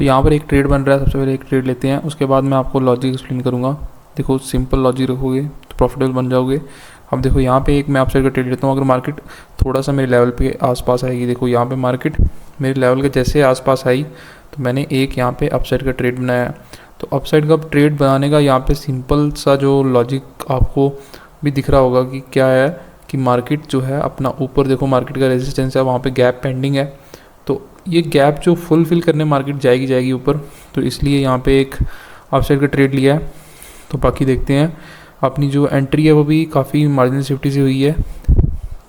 तो यहाँ पर एक ट्रेड बन रहा है, सबसे पहले एक ट्रेड लेते हैं, उसके बाद मैं आपको लॉजिक एक्सप्लेन करूँगा। देखो सिंपल लॉजिक रखोगे तो प्रॉफिटेबल बन जाओगे। अब देखो यहाँ पे एक मैं अपसाइड का ट्रेड लेता हूँ। अगर मार्केट थोड़ा सा मेरे लेवल पे आसपास आएगी, देखो यहाँ पे मार्केट मेरे लेवल के जैसे आसपास आई तो मैंने एक यहाँ पे अपसाइड का ट्रेड बनाया। तो अपसाइड का ट्रेड बनाने का यहाँ पे सिंपल सा जो लॉजिक आपको भी दिख रहा होगा कि क्या है, कि मार्केट जो है अपना ऊपर देखो मार्केट का रेजिस्टेंस है, वहाँ पे गैप पेंडिंग है। तो ये गैप जो फुलफिल करने मार्केट जाएगी ऊपर, तो इसलिए यहाँ पे एक अपसाइड का ट्रेड लिया है। तो बाकी देखते हैं, अपनी जो एंट्री है वो भी काफ़ी मार्जिनल सेफ्टी से हुई है।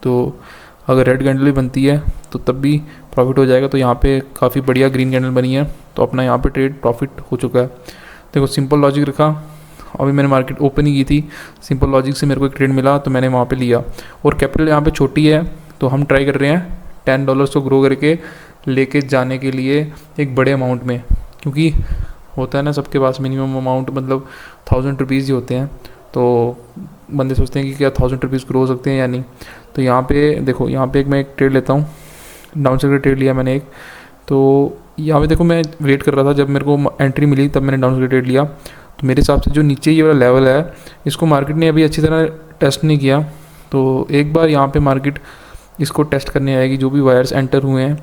तो अगर रेड कैंडल भी बनती है तो तब भी प्रॉफिट हो जाएगा। तो यहाँ पे काफ़ी बढ़िया ग्रीन कैंडल बनी है, तो अपना यहाँ पे ट्रेड प्रॉफिट हो चुका है। देखो सिंपल लॉजिक रखा, अभी मैंने मार्केट ओपन ही की थी, सिंपल लॉजिक से मेरे को एक ट्रेड मिला तो मैंने वहाँ पे लिया। और कैपिटल यहाँ पे छोटी है, तो हम ट्राई कर रहे हैं $10 को ग्रो करके लेके जाने के लिए एक बड़े अमाउंट में, क्योंकि होता है ना सबके पास मिनिमम अमाउंट मतलब 1000 रुपीज़ ही होते हैं। तो बंदे सोचते हैं कि क्या 1000 रुपीज़ ग्रो हो सकते हैं या नहीं। तो यहाँ पे देखो, यहाँ पे मैं एक ट्रेड लेता हूँ, डाउन साइड का ट्रेड लिया मैंने एक। तो यहाँ पे देखो मैं वेट कर रहा था, जब मेरे को एंट्री मिली तब मैंने डाउन साइड का ट्रेड लिया। तो मेरे हिसाब से जो नीचे ये वाला लेवल है, इसको मार्केट ने अभी अच्छी तरह टेस्ट नहीं किया। तो एक बार यहाँ पे मार्केट इसको टेस्ट करने आएगी, जो भी वायर्स एंटर हुए हैं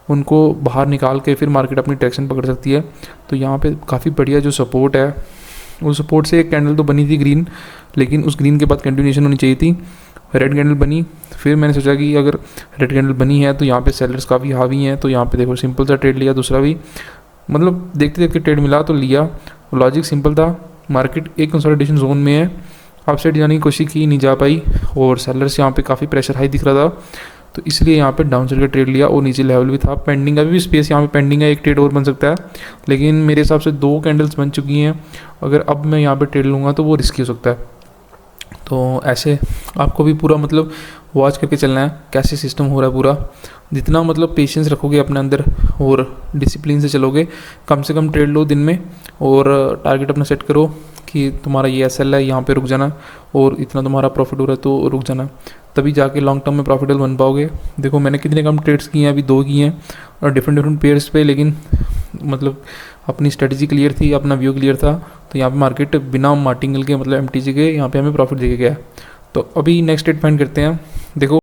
उनको बाहर निकाल के फिर मार्केट अपनी डायरेक्शन पकड़ सकती है। तो यहाँ पे काफ़ी बढ़िया जो सपोर्ट है, उस सपोर्ट से एक कैंडल तो बनी थी ग्रीन, लेकिन उस ग्रीन के बाद कंटिन्यूएशन होनी चाहिए थी। रेड कैंडल बनी, फिर मैंने सोचा कि अगर रेड कैंडल बनी है तो यहाँ पे सेलर्स काफ़ी हावी हैं, तो यहाँ पे देखो सिंपल सा ट्रेड लिया, दूसरा भी मतलब देखते देखते ट्रेड मिला तो लिया। लॉजिक सिंपल था, मार्केट एक कंसोलिडेशन जोन में है, अपसाइड जाने की कोशिश की, नहीं जा पाई, और सेलर्स यहाँ पे काफ़ी प्रेशर हाई दिख रहा था, तो इसलिए यहाँ पे डाउन साइड का ट्रेड लिया। और नीचे लेवल भी था पेंडिंग, अभी भी स्पेस यहाँ पे पेंडिंग है, एक ट्रेड और बन सकता है, लेकिन मेरे हिसाब से 2 कैंडल्स बन चुकी हैं। अगर अब मैं यहाँ पे ट्रेड लूँगा तो वो रिस्की हो सकता है। तो ऐसे आपको भी पूरा मतलब वॉच करके चलना है कैसे सिस्टम हो रहा है पूरा। जितना मतलब पेशेंस रखोगे अपने अंदर और डिसिप्लिन से चलोगे, कम से कम ट्रेड लो दिन में, और टारगेट अपना सेट करो कि तुम्हारा ये एसएल है, यहाँ पे रुक जाना, और इतना तुम्हारा प्रॉफिट हो रहा है तो रुक जाना, तभी जाके लॉन्ग टर्म में प्रॉफिटेबल बन पाओगे। देखो मैंने कितने कम ट्रेड्स किए हैं, अभी 2 किए हैं और डिफरेंट पेयर्स पे, लेकिन मतलब अपनी स्ट्रेटजी क्लियर थी, अपना व्यू क्लियर था। तो यहाँ पे मार्केट बिना मार्टिंगल के मतलब एमटीजी के यहाँ पे हमें प्रॉफिट देके गया। तो अभी नेक्स्ट ट्रेड फाइंड करते हैं। देखो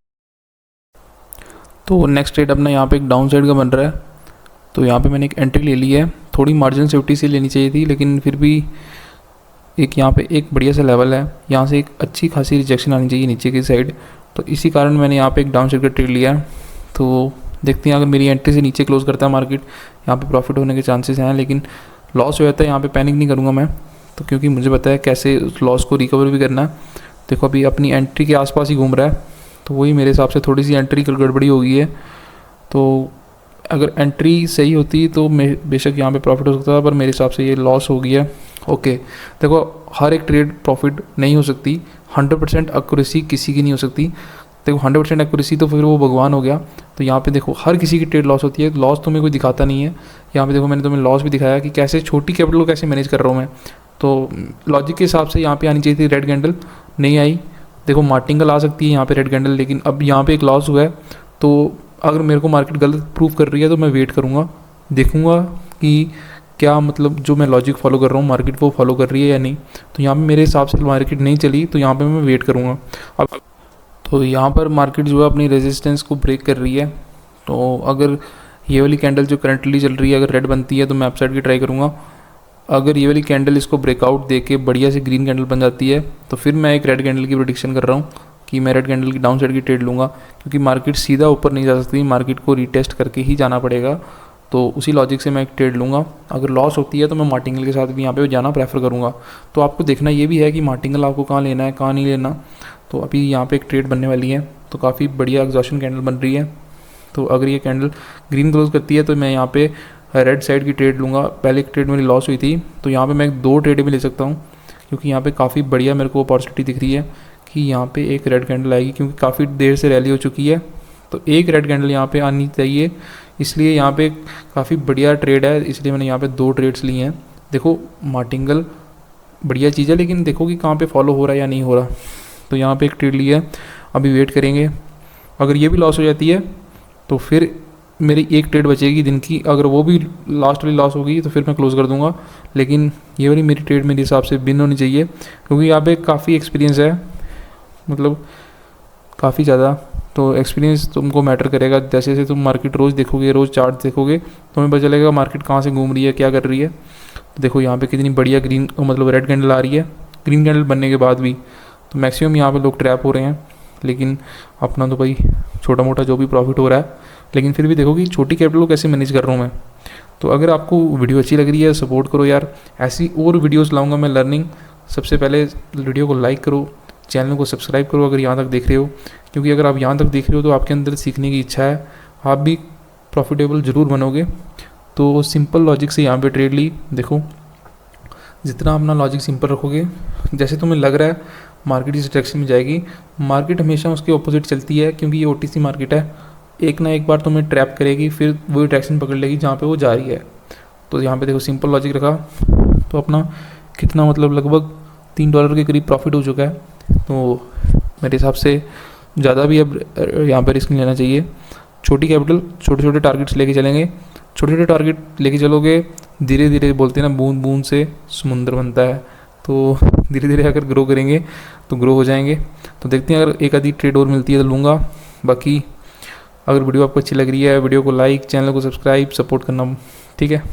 तो नेक्स्ट ट्रेड अपना यहाँ पे एक डाउन साइड का बन रहा है, तो यहाँ पे मैंने एक एंट्री ले ली है, थोड़ी मार्जिन सेफ्टी से लेनी चाहिए थी, लेकिन फिर भी एक यहाँ पे एक बढ़िया सा लेवल है, यहाँ से एक अच्छी खासी रिजेक्शन आनी चाहिए नीचे की साइड, तो इसी कारण मैंने यहाँ पे एक डाउन साइड का ट्रेड लिया है। तो देखते हैं अगर मेरी एंट्री से नीचे क्लोज करता है मार्केट, यहाँ पे प्रॉफिट होने के चांसेस हैं, लेकिन लॉस हो जाता है यहाँ पे पैनिक नहीं करूँगा मैं, तो क्योंकि मुझे पता है कैसे उस लॉस को रिकवर भी करना है। देखो अभी अपनी एंट्री के आसपास ही घूम रहा है, तो वही मेरे हिसाब से थोड़ी सी एंट्री गड़बड़ी हो गई है। तो अगर एंट्री सही होती तो बेशक यहाँ पे प्रॉफिट हो सकता था, पर मेरे हिसाब से ये लॉस हो गया। ओके देखो हर एक ट्रेड प्रॉफिट नहीं हो सकती, 100% एक्यूरेसी किसी की नहीं हो सकती। देखो 100% एक्यूरेसी तो फिर वो भगवान हो गया। तो यहाँ पे देखो हर किसी की ट्रेड लॉस होती है, लॉस तुम्हें कोई दिखाता नहीं है। यहाँ पे देखो मैंने तुम्हें लॉस भी दिखाया कि कैसे छोटी कैपिटल को कैसे मैनेज कर रहा हूँ मैं। तो लॉजिक के हिसाब से यहाँ पे आनी चाहिए थी रेड कैंडल, नहीं आई। देखो मार्टिंगल आ सकती है यहाँ पे रेड कैंडल, लेकिन अब यहाँ पे एक लॉस हुआ है। तो अगर मेरे को मार्केट गलत प्रूव कर रही है तो मैं वेट करूँगा, देखूँगा कि क्या मतलब जो मैं लॉजिक फॉलो कर रहा हूँ मार्केट वो फॉलो कर रही है या नहीं। तो यहाँ पे मेरे हिसाब से मार्केट नहीं चली, तो यहाँ पे मैं वेट करूँगा। अब तो यहाँ पर मार्केट जो है अपनी रेजिस्टेंस को ब्रेक कर रही है, तो अगर ये वाली कैंडल जो करंटली चल रही है अगर रेड बनती है तो मैं अपसाइड की ट्राई करूँगा। अगर ये वाली कैंडल इसको ब्रेकआउट दे के बढ़िया से ग्रीन कैंडल बन जाती है तो फिर मैं एक रेड कैंडल की प्रेडिक्शन कर रहा हूँ कि मैं रेड कैंडल की डाउन साइड की ट्रेड लूँगा, क्योंकि मार्केट सीधा ऊपर नहीं जा सकती, मार्केट को रीटेस्ट करके ही जाना पड़ेगा। तो उसी लॉजिक से मैं एक ट्रेड लूँगा। अगर लॉस होती है तो मैं मार्टिंगल के साथ भी यहाँ पे जाना प्रेफर करूँगा। तो आपको देखना ये भी है कि मार्टिंगल आपको कहाँ लेना है कहाँ नहीं लेना। तो अभी यहाँ पे एक ट्रेड बनने वाली है, तो काफ़ी बढ़िया एग्जॉशन कैंडल बन रही है। तो अगर ये कैंडल ग्रीन क्लोज करती है तो मैं यहाँ पे रेड साइड की ट्रेड लूँगा। पहले एक ट्रेड मेरी लॉस हुई थी, तो यहाँ पे मैं 2 ट्रेड भी ले सकता हूँ, क्योंकि यहाँ पे काफ़ी बढ़िया मेरे को अपॉर्चुनिटी दिख रही है कि यहाँ पे एक रेड कैंडल आएगी, क्योंकि काफ़ी देर से रैली हो चुकी है। तो एक रेड कैंडल यहाँ पे आनी चाहिए, इसलिए यहाँ पे काफ़ी बढ़िया ट्रेड है, इसलिए मैंने यहाँ पे 2 ट्रेड्स लिए हैं। देखो मार्टिंगल बढ़िया चीज़ है, लेकिन देखो कि कहाँ पे फॉलो हो रहा है या नहीं हो रहा। तो यहाँ पे एक ट्रेड लिया है, अभी वेट करेंगे। अगर ये भी लॉस हो जाती है तो फिर मेरी एक ट्रेड बचेगी दिन की, अगर वो भी लास्ट वाली लॉस होगी तो फिर मैं क्लोज़ कर दूंगा, लेकिन ये वाली मेरी ट्रेड मेरे हिसाब से बिन होनी चाहिए, क्योंकि यहाँ पे काफ़ी एक्सपीरियंस है, मतलब काफ़ी ज़्यादा। तो एक्सपीरियंस तुमको मैटर करेगा। जैसे जैसे तुम मार्केट रोज़ देखोगे, रोज़ चार्ट देखोगे, तुम्हें पता चलेगा मार्केट कहाँ से घूम रही है, क्या कर रही है। तो देखो यहाँ पे कितनी बढ़िया ग्रीन, मतलब रेड कैंडल आ रही है। ग्रीन कैंडल बनने के बाद भी तो मैक्सिमम यहाँ पे लोग ट्रैप हो रहे हैं, लेकिन अपना तो भाई छोटा मोटा जो भी प्रॉफिट हो रहा है, लेकिन फिर भी देखो कि छोटी कैपिटल को कैसे मैनेज कर रहा हूँ मैं। तो अगर आपको वीडियो अच्छी लग रही है, सपोर्ट करो यार, ऐसी और वीडियोस लाऊंगा मैं लर्निंग। सबसे पहले वीडियो को लाइक करो, चैनल को सब्सक्राइब करो अगर यहाँ तक देख रहे हो, क्योंकि अगर आप यहाँ तक देख रहे हो तो आपके अंदर सीखने की इच्छा है, आप भी प्रॉफिटेबल ज़रूर बनोगे। तो सिंपल लॉजिक से यहाँ पे ट्रेड ली। देखो जितना अपना लॉजिक सिंपल रखोगे, जैसे तुम्हें लग रहा है मार्केट इस डायरेक्शन में जाएगी, मार्केट हमेशा उसके ऑपोजिट चलती है, क्योंकि ये ओटीसी मार्केट है। एक ना एक बार तुम्हें ट्रैप करेगी, फिर वही डायरेक्शन पकड़ लेगी जहाँ पे वो जा रही है। तो यहाँ पे देखो सिंपल लॉजिक रखा, तो अपना कितना मतलब लगभग $3 के करीब प्रॉफिट हो चुका है। तो मेरे हिसाब से ज़्यादा भी अब यहाँ पर रिस्क नहीं लेना चाहिए। छोटी कैपिटल, छोटे छोटे टारगेट्स लेके चलेंगे। छोटे छोटे टारगेट लेके चलोगे, धीरे धीरे बोलते हैं ना, बूंद बूंद से समुंदर बनता है। तो धीरे धीरे अगर ग्रो करेंगे तो ग्रो हो जाएंगे। तो देखते हैं, अगर एक आधी ट्रेड और मिलती है तो लूँगा। बाकी अगर वीडियो आपको अच्छी लग रही है, वीडियो को लाइक, चैनल को सब्सक्राइब, सपोर्ट करना, ठीक है।